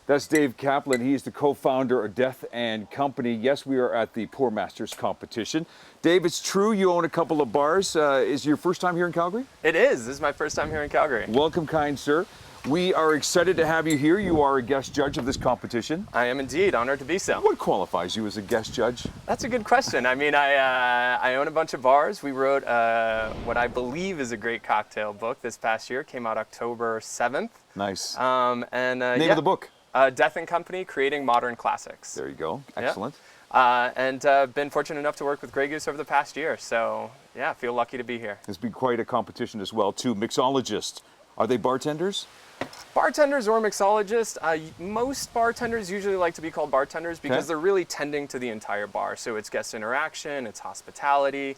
That's Dave Kaplan. He is the co-founder of Death and Company. Yes, we are at the Pour Masters competition. Dave, it's true you own a couple of bars. Is it your first time here in Calgary? It is. This is my first time here in Calgary. Welcome, kind sir. We are excited to have you here. You are a guest judge of this competition. I am indeed honored to be so. What qualifies you as a guest judge? That's a good question. I mean, I own a bunch of bars. We wrote what I believe is a great cocktail book this past year. Came out October 7th. Nice. Name Name of the book? Death and Company, Creating Modern Classics. There you go. Excellent. And been fortunate enough to work with Grey Goose over the past year. So yeah, feel lucky to be here. It's been quite a competition as well, too. Mixologists. Are they bartenders? Bartenders or mixologists. Most bartenders usually like to be called bartenders because they're really tending to the entire bar. So it's guest interaction, it's hospitality.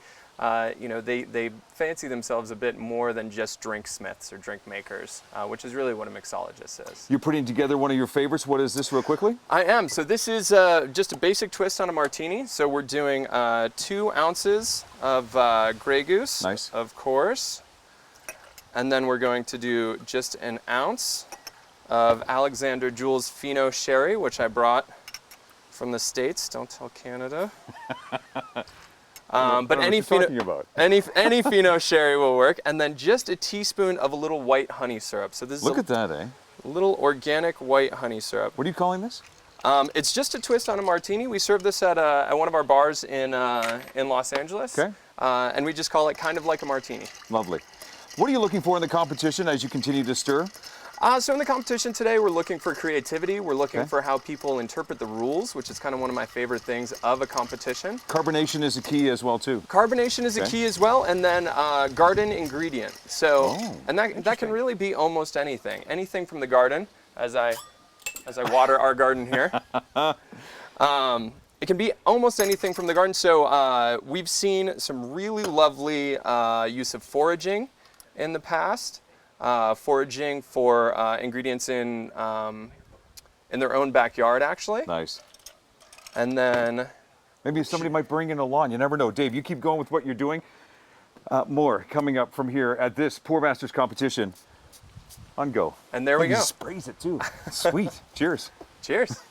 You know, they fancy themselves a bit more than just drink smiths or drink makers, which is really what a mixologist is. You're putting together one of your favorites. What is this, real quickly? I am. So this is just a basic twist on a martini. So we're doing 2 ounces of Grey Goose, nice, of course. And then we're going to do just an ounce of Alexander Jules Fino Sherry, which I brought from the States. Don't tell Canada. But any Fino Sherry will work. And then just a teaspoon of a little white honey syrup. So this is at that, eh? A little organic white honey syrup. What are you calling this? It's just a twist on a martini. We serve this at one of our bars in Los Angeles. Okay. And we just call it kind of like a martini. Lovely. What are you looking for in the competition as you continue to stir? So in the competition today, we're looking for creativity. We're looking for how people interpret the rules, which is kind of one of my favorite things of a competition. Carbonation is a key as well, too. Carbonation is a key as well, and then garden ingredient. So, and that can really be almost anything. Anything from the garden, as I water our garden here. It can be almost anything from the garden. So we've seen some really lovely use of foraging in the past. Foraging for ingredients in their own backyard, actually. Nice. And then maybe somebody might bring in a lawn. You never know. Dave, you keep going with what you're doing. More coming up from here at this Pour Masters competition on Go. And there we go. He sprays it too. Sweet. Cheers. Cheers.